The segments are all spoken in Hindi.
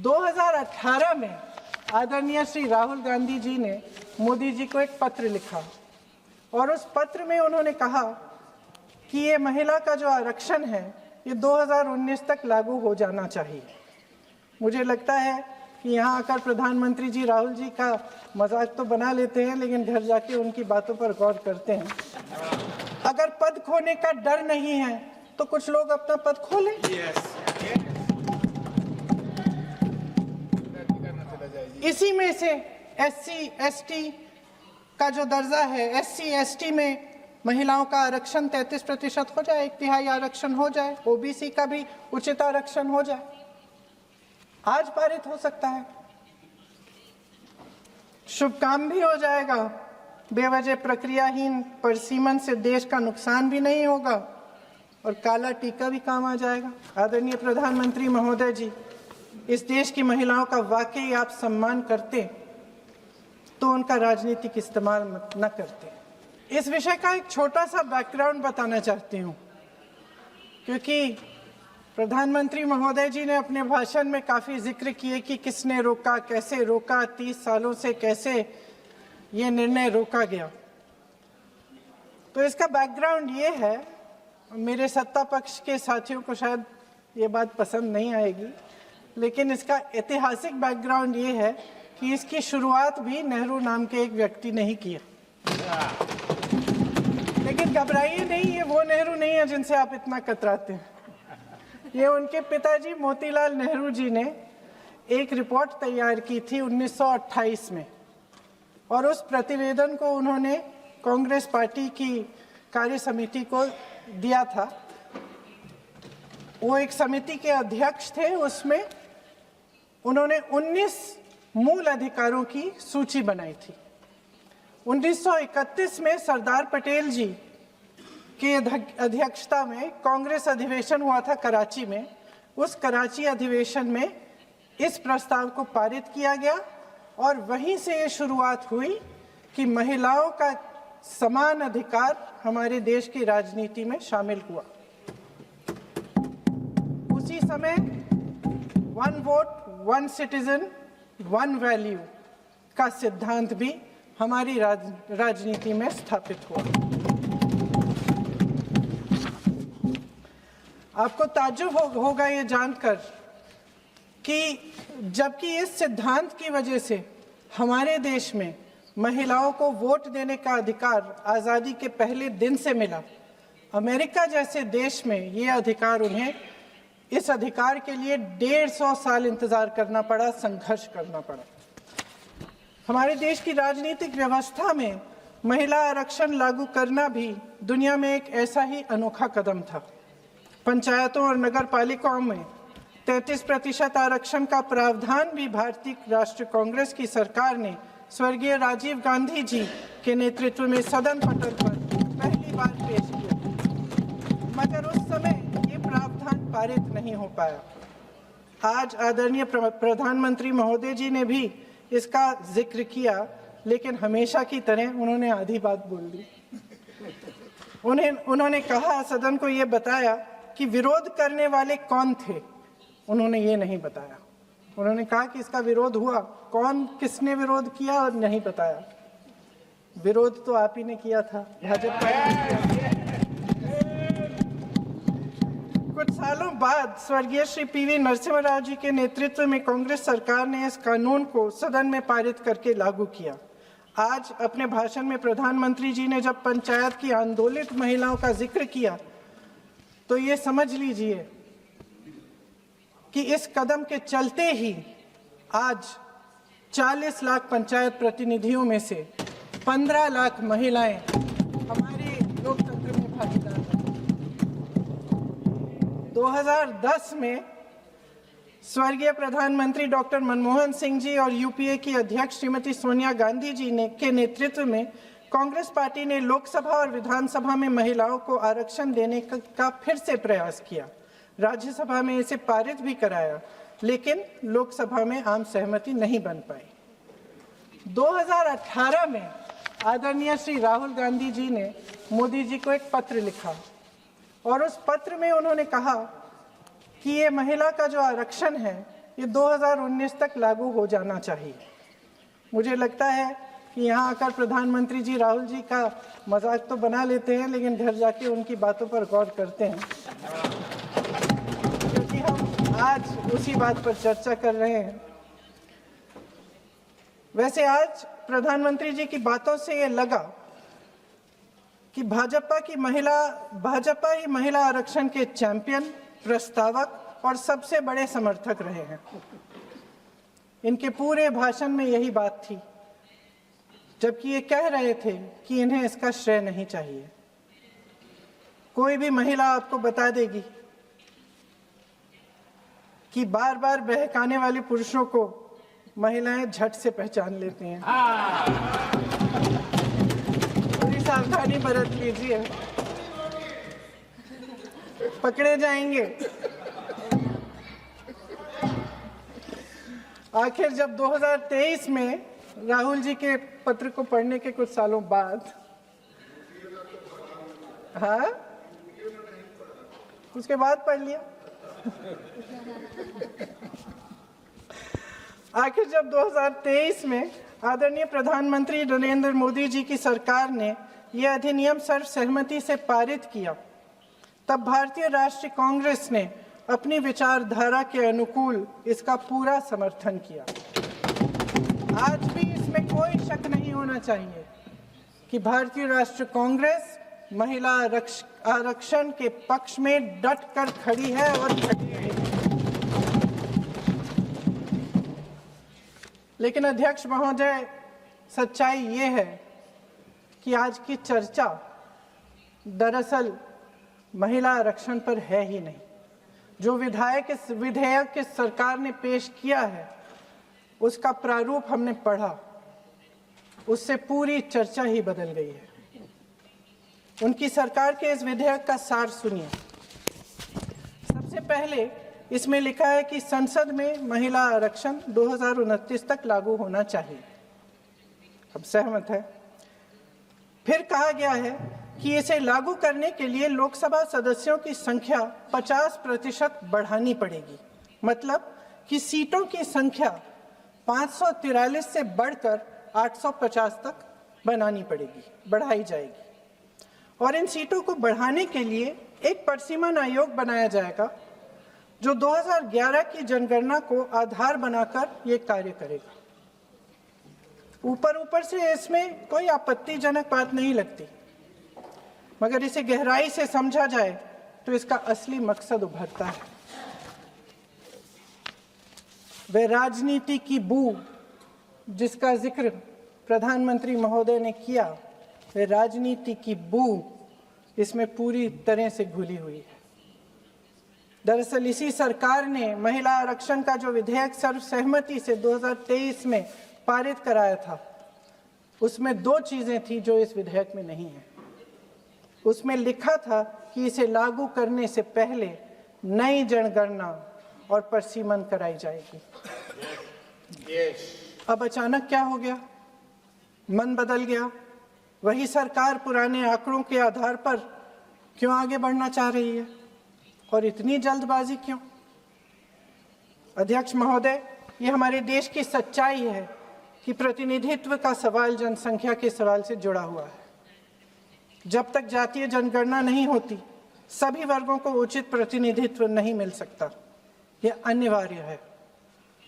2018 में आदरणीय श्री राहुल गांधी जी ने मोदी जी को एक पत्र लिखा और उस पत्र में उन्होंने कहा कि ये महिला का जो आरक्षण है ये 2019 तक लागू हो जाना चाहिए। मुझे लगता है कि यहाँ आकर प्रधानमंत्री जी राहुल जी का मजाक तो बना लेते हैं, लेकिन घर जाके उनकी बातों पर गौर करते हैं। अगर पद खोने का डर नहीं है तो कुछ लोग अपना पद खोलें। इसी में से SC ST का जो दर्जा है, SC ST में महिलाओं का आरक्षण 33% हो जाए, 1/3 आरक्षण हो जाए, OBC का भी उचित आरक्षण हो जाए, आज पारित हो सकता है। शुभ काम भी हो जाएगा, बेवजह प्रक्रियाहीन परिसीमन से देश का नुकसान भी नहीं होगा और काला टीका भी काम आ जाएगा। आदरणीय प्रधानमंत्री महोदय जी, इस देश की महिलाओं का वाकई आप सम्मान करते तो उनका राजनीतिक इस्तेमाल न करते। इस विषय का एक छोटा सा बैकग्राउंड बताना चाहती हूँ, क्योंकि प्रधानमंत्री महोदय जी ने अपने भाषण में काफ़ी जिक्र किए कि किसने रोका, कैसे रोका, 30 सालों से कैसे ये निर्णय रोका गया। तो इसका बैकग्राउंड ये है, मेरे सत्ता पक्ष के साथियों को शायद ये बात पसंद नहीं आएगी, लेकिन इसका ऐतिहासिक बैकग्राउंड ये है कि इसकी शुरुआत भी नेहरू नाम के एक व्यक्ति ने ही किया। लेकिन घबराइए नहीं, ये वो नेहरू नहीं है जिनसे आप इतना कतराते हैं। ये उनके पिताजी मोतीलाल नेहरू जी ने एक रिपोर्ट तैयार की थी 1928 में, और उस प्रतिवेदन को उन्होंने कांग्रेस पार्टी की कार्य समिति को दिया था। वो एक समिति के अध्यक्ष थे, उसमें उन्होंने 19 मूल अधिकारों की सूची बनाई थी। 1931 में सरदार पटेल जी की अध्यक्षता में कांग्रेस अधिवेशन हुआ था कराची में। उस कराची अधिवेशन में इस प्रस्ताव को पारित किया गया और वहीं से ये शुरुआत हुई कि महिलाओं का समान अधिकार हमारे देश की राजनीति में शामिल हुआ। उसी समय 1 वोट 1 सिटीजन 1 वैल्यू का सिद्धांत भी हमारी राजनीति में स्थापित हुआ। आपको ताज्जुब होगा ये जानकर कि जबकि इस सिद्धांत की वजह से हमारे देश में महिलाओं को वोट देने का अधिकार आज़ादी के पहले दिन से मिला, अमेरिका जैसे देश में ये अधिकार उन्हें इस अधिकार के लिए 150 साल इंतजार करना पड़ा, संघर्ष करना पड़ा। हमारे देश की राजनीतिक व्यवस्था में महिला आरक्षण लागू करना भी दुनिया में एक ऐसा ही अनोखा कदम था। पंचायतों और नगर पालिकाओं में 33% आरक्षण का प्रावधान भी भारतीय राष्ट्रीय कांग्रेस की सरकार ने स्वर्गीय राजीव गांधी जी के नेतृत्व में सदन पटल पर पहली बार पेश किया, मगर उस समय ये प्रावधान पारित नहीं हो पाया। आज आदरणीय प्रधानमंत्री महोदय जी ने भी इसका जिक्र किया, लेकिन हमेशा की तरह उन्होंने आधी बात बोल दी। उन्होंने कहा, सदन को ये बताया कि विरोध करने वाले कौन थे, उन्होंने ये नहीं बताया। उन्होंने कहा कि इसका विरोध हुआ, कौन किसने विरोध किया और नहीं बताया। विरोध तो आप ही ने किया था, भाजपा ने। कुछ सालों बाद स्वर्गीय श्री PV नरसिम्हा राव जी के नेतृत्व में कांग्रेस सरकार ने इस कानून को सदन में पारित करके लागू किया। आज अपने भाषण में प्रधानमंत्री जी ने जब पंचायत की आंदोलित महिलाओं का जिक्र किया, तो ये समझ लीजिए कि इस कदम के चलते ही आज 40 लाख पंचायत प्रतिनिधियों में से 15 लाख महिलाएं हमारे लोकतंत्र में भागीदार हैं। 2010 में स्वर्गीय प्रधानमंत्री डॉक्टर मनमोहन सिंह जी और UPA की अध्यक्ष श्रीमती सोनिया गांधी जी के नेतृत्व में कांग्रेस पार्टी ने लोकसभा और विधानसभा में महिलाओं को आरक्षण देने का फिर से प्रयास किया। राज्यसभा में इसे पारित भी कराया, लेकिन लोकसभा में आम सहमति नहीं बन पाई। 2018 में आदरणीय श्री राहुल गांधी जी ने मोदी जी को एक पत्र लिखा और उस पत्र में उन्होंने कहा कि ये महिला का जो आरक्षण है ये 2019 तक लागू हो जाना चाहिए। मुझे लगता है कि यहाँ आकर प्रधानमंत्री जी राहुल जी का मजाक तो बना लेते हैं, लेकिन घर जाके उनकी बातों पर गौर करते हैं, क्योंकि हम आज उसी बात पर चर्चा कर रहे हैं। वैसे आज प्रधानमंत्री जी की बातों से ये लगा कि भाजपा ही महिला आरक्षण के चैंपियन, प्रस्तावक और सबसे बड़े समर्थक रहे हैं। इनके पूरे भाषण में यही बात थी, जबकि ये कह रहे थे कि इन्हें इसका श्रेय नहीं चाहिए। कोई भी महिला आपको बता देगी कि बार बार बहकाने वाले पुरुषों को महिलाएं झट से पहचान लेती हैं। थोड़ी सावधानी बरत लीजिए, पकड़े जाएंगे। आखिर जब 2023 में राहुल जी के पत्र को पढ़ने के कुछ सालों बाद, हाँ, उसके बाद पढ़ लिया। आखिर जब 2023 में आदरणीय प्रधानमंत्री नरेंद्र मोदी जी की सरकार ने यह अधिनियम सर्वसहमति से पारित किया, तब भारतीय राष्ट्रीय कांग्रेस ने अपनी विचारधारा के अनुकूल इसका पूरा समर्थन किया। आज भी इसमें कोई शक नहीं होना चाहिए कि भारतीय राष्ट्रीय कांग्रेस महिला आरक्षण के पक्ष में डट कर खड़ी है और खड़ी रहेगी। लेकिन अध्यक्ष महोदय, सच्चाई ये है कि आज की चर्चा दरअसल महिला आरक्षण पर है ही नहीं। जो विधेयक के सरकार ने पेश किया है, उसका प्रारूप हमने पढ़ा, उससे पूरी चर्चा ही बदल गई है। उनकी सरकार के इस विधेयक का सार सुनिए। सबसे पहले इसमें लिखा है कि संसद में महिला आरक्षण 2029 तक लागू होना चाहिए। अब सहमत है। फिर कहा गया है कि इसे लागू करने के लिए लोकसभा सदस्यों की संख्या 50% बढ़ानी पड़ेगी। मतलब कि सीटों की संख्या 543 से बढ़कर 850 तक बढ़ाई जाएगी। और इन सीटों को बढ़ाने के लिए एक परिसीमन आयोग बनाया जाएगा, जो 2011 की जनगणना को आधार बनाकर ये कार्य करेगा। ऊपर से इसमें कोई आपत्तिजनक बात नहीं लगती, मगर इसे गहराई से समझा जाए तो इसका असली मकसद उभरता है। वह राजनीति की बू जिसका जिक्र प्रधानमंत्री महोदय ने किया, वह राजनीति की बू इसमें पूरी तरह से घुली हुई है। दरअसल इसी सरकार ने महिला आरक्षण का जो विधेयक सर्वसहमति से 2023 में पारित कराया था, उसमें 2 चीजें थी जो इस विधेयक में नहीं है। उसमें लिखा था कि इसे लागू करने से पहले नई जनगणना और परिसीमन कराई जाएगी। अब अचानक क्या हो गया? मन बदल गया। वही सरकार पुराने आंकड़ों के आधार पर क्यों आगे बढ़ना चाह रही है, और इतनी जल्दबाजी क्यों? अध्यक्ष महोदय, ये हमारे देश की सच्चाई है कि प्रतिनिधित्व का सवाल जनसंख्या के सवाल से जुड़ा हुआ है। जब तक जातीय जनगणना नहीं होती, सभी वर्गों को उचित प्रतिनिधित्व नहीं मिल सकता। यह अनिवार्य है।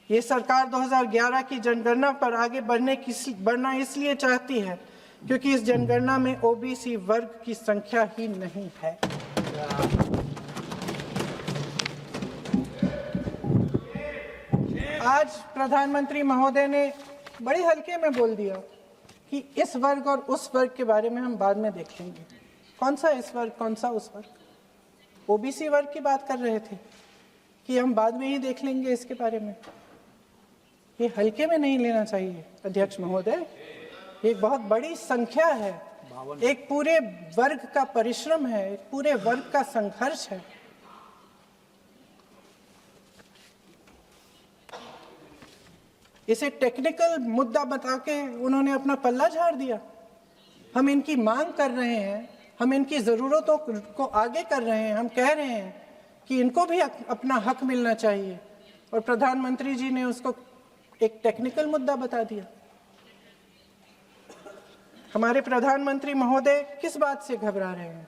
ये सरकार 2011 की जनगणना पर आगे बढ़ना इसलिए चाहती है क्योंकि इस जनगणना में ओबीसी वर्ग की संख्या ही नहीं है। आज प्रधानमंत्री महोदय ने बड़े हल्के में बोल दिया कि इस वर्ग और उस वर्ग के बारे में हम बाद में देख लेंगे। कौन सा इस वर्ग, कौन सा उस वर्ग? ओबीसी वर्ग की बात कर रहे थे कि हम बाद में ही देख लेंगे इसके बारे में। ये हल्के में नहीं लेना चाहिए अध्यक्ष महोदय। एक बहुत बड़ी संख्या है, एक पूरे वर्ग का परिश्रम है, एक पूरे वर्ग का संघर्ष है। इसे टेक्निकल मुद्दा बता के उन्होंने अपना पल्ला झाड़ दिया। हम इनकी मांग कर रहे हैं, हम इनकी ज़रूरतों को आगे कर रहे हैं, हम कह रहे हैं कि इनको भी अपना हक मिलना चाहिए, और प्रधानमंत्री जी ने उसको एक टेक्निकल मुद्दा बता दिया। हमारे प्रधानमंत्री महोदय किस बात से घबरा रहे हैं?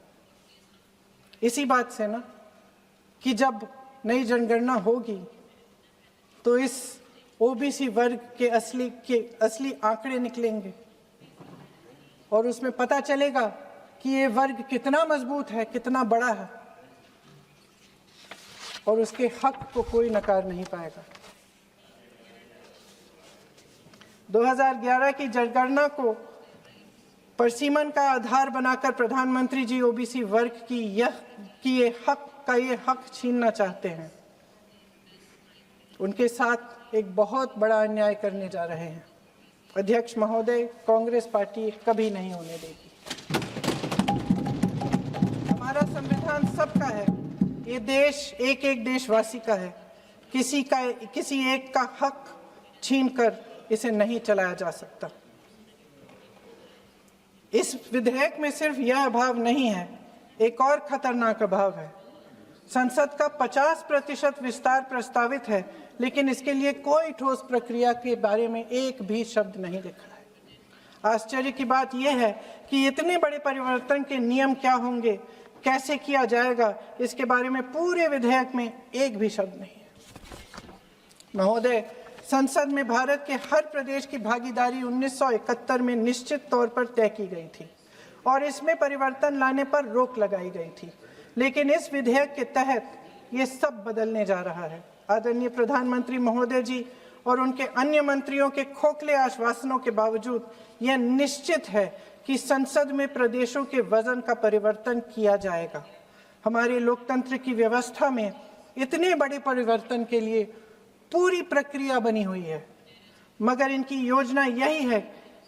इसी बात से ना कि जब नई जनगणना होगी तो इस ओबीसी वर्ग के असली आंकड़े निकलेंगे और उसमें पता चलेगा कि ये वर्ग कितना मजबूत है, कितना बड़ा है, और उसके हक को कोई नकार नहीं पाएगा। 2011 की जनगणना को परसीमन का आधार बनाकर प्रधानमंत्री जी ओबीसी वर्ग की ये हक छीनना चाहते हैं। उनके साथ एक बहुत बड़ा अन्याय करने जा रहे हैं। अध्यक्ष महोदय, कांग्रेस पार्टी कभी नहीं होने देगी। हमारा संविधान सबका है, ये देश एक एक देशवासी का है। किसी एक का हक छीनकर इसे नहीं चलाया जा सकता। इस विधेयक में सिर्फ यह अभाव नहीं है, एक और खतरनाक अभाव है। संसद का 50% विस्तार प्रस्तावित है, लेकिन इसके लिए कोई ठोस प्रक्रिया के बारे में एक भी शब्द नहीं लिखा है। आश्चर्य की बात यह है कि इतने बड़े परिवर्तन के नियम क्या होंगे, कैसे किया जाएगा, इसके बारे में पूरे विधेयक में एक भी शब्द नहीं है। महोदय, संसद में भारत के हर प्रदेश की भागीदारी 1971 में निश्चित तौर पर तय की गई थी और इसमें परिवर्तन लाने पर रोक लगाई गई थी, लेकिन इस विधेयक के तहत ये सब बदलने जा रहा है। आदरणीय प्रधानमंत्री महोदय जी और उनके अन्य मंत्रियों के खोखले आश्वासनों के बावजूद यह निश्चित है कि संसद में प्रदेशों के वजन का परिवर्तन किया जाएगा। हमारे लोकतंत्र की व्यवस्था में इतने बड़े परिवर्तन के लिए पूरी प्रक्रिया बनी हुई है, मगर इनकी योजना यही है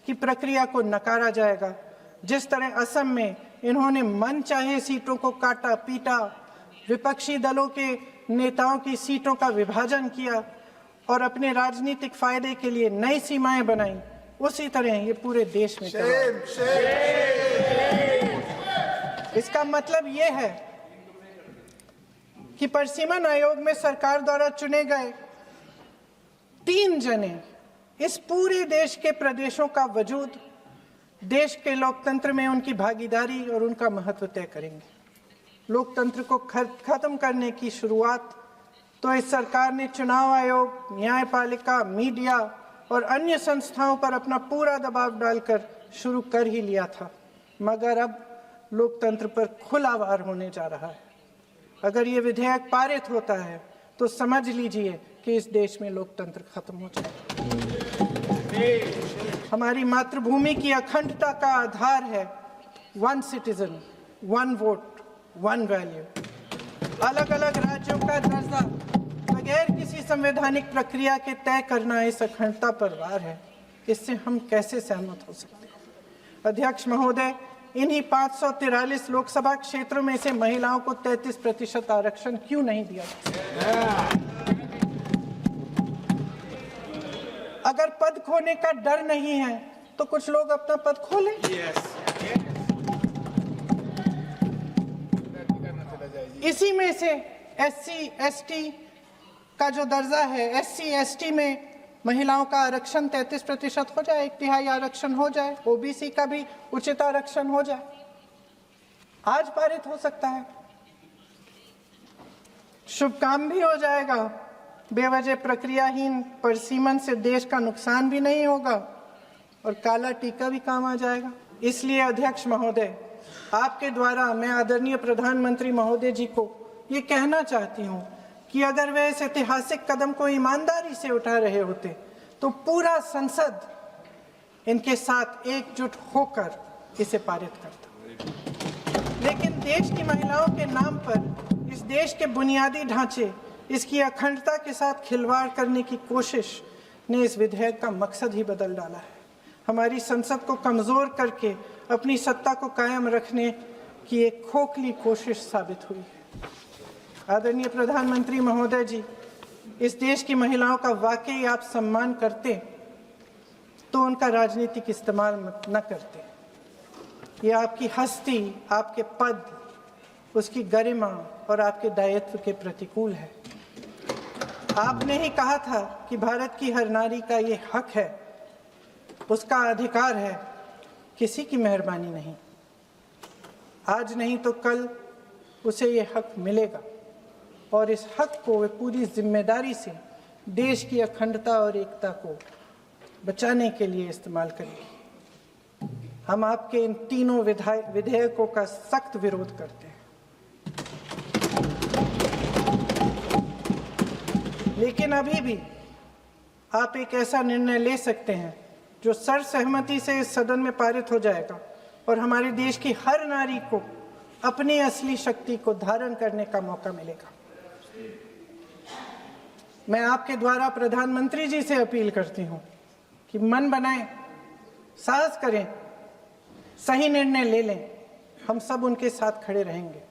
कि प्रक्रिया को नकारा जाएगा। जिस तरह असम में इन्होंने मनचाहे सीटों को काटा पीटा, विपक्षी दलों के नेताओं की सीटों का विभाजन किया और अपने राजनीतिक फायदे के लिए नई सीमाएं बनाई, उसी तरह ये पूरे देश में इसका मतलब ये है कि परसीमन आयोग में सरकार द्वारा चुने गए 3 जने इस पूरे देश के प्रदेशों का वजूद, देश के लोकतंत्र में उनकी भागीदारी और उनका महत्व तय करेंगे। लोकतंत्र को खत्म करने की शुरुआत तो इस सरकार ने चुनाव आयोग, न्यायपालिका, मीडिया और अन्य संस्थाओं पर अपना पूरा दबाव डालकर शुरू कर ही लिया था, मगर अब लोकतंत्र पर खुला वार होने जा रहा है। अगर ये विधेयक पारित होता है तो समझ लीजिए कि इस देश में लोकतंत्र खत्म हो जाएगा। हमारी मातृभूमि की अखंडता का आधार है 1 सिटीजन 1 वोट 1 वैल्यू। अलग अलग राज्यों का दर्जा बगैर किसी संवैधानिक प्रक्रिया के तय करना इस अखंडता पर वार है। इससे हम कैसे सहमत हो सकते हैं? अध्यक्ष महोदय, इन्हीं 543 लोकसभा क्षेत्रों में से महिलाओं को 33% आरक्षण क्यों नहीं दिया जाता? अगर पद खोने का डर नहीं है तो कुछ लोग अपना पद खो लें। इसी में से SC ST का जो दर्जा है, SC ST में महिलाओं का आरक्षण 33% हो जाए, 1/3 आरक्षण हो जाए, OBC का भी उचित आरक्षण हो जाए, आज पारित हो सकता है। शुभ काम भी हो जाएगा, बेवजह प्रक्रियाहीन परसीमन से देश का नुकसान भी नहीं होगा और काला टीका भी काम आ जाएगा। इसलिए अध्यक्ष महोदय, आपके द्वारा मैं आदरणीय प्रधानमंत्री महोदय जी को ये कहना चाहती हूँ कि अगर वे इस ऐतिहासिक कदम को ईमानदारी से उठा रहे होते तो पूरा संसद इनके साथ एकजुट होकर इसे पारित करता। लेकिन देश की महिलाओं के नाम पर इस देश के बुनियादी ढांचे, इसकी अखंडता के साथ खिलवाड़ करने की कोशिश ने इस विधेयक का मकसद ही बदल डाला है। हमारी संसद को कमजोर करके अपनी सत्ता को कायम रखने की एक खोखली कोशिश साबित हुई है। आदरणीय प्रधानमंत्री महोदय जी, इस देश की महिलाओं का वाकई आप सम्मान करते तो उनका राजनीतिक इस्तेमाल न करते। ये आपकी हस्ती, आपके पद, उसकी गरिमा और आपके दायित्व के प्रतिकूल है। आपने ही कहा था कि भारत की हर नारी का ये हक है, उसका अधिकार है, किसी की मेहरबानी नहीं। आज नहीं तो कल उसे ये हक मिलेगा और इस हक को वे पूरी जिम्मेदारी से देश की अखंडता और एकता को बचाने के लिए इस्तेमाल करेंगे। हम आपके इन तीनों विधेयकों का सख्त विरोध करते हैं, लेकिन अभी भी आप एक ऐसा निर्णय ले सकते हैं जो सर्वसहमति से इस सदन में पारित हो जाएगा और हमारे देश की हर नारी को अपनी असली शक्ति को धारण करने का मौका मिलेगा। मैं आपके द्वारा प्रधानमंत्री जी से अपील करती हूं कि मन बनाएं, साहस करें, सही निर्णय ले लें। हम सब उनके साथ खड़े रहेंगे।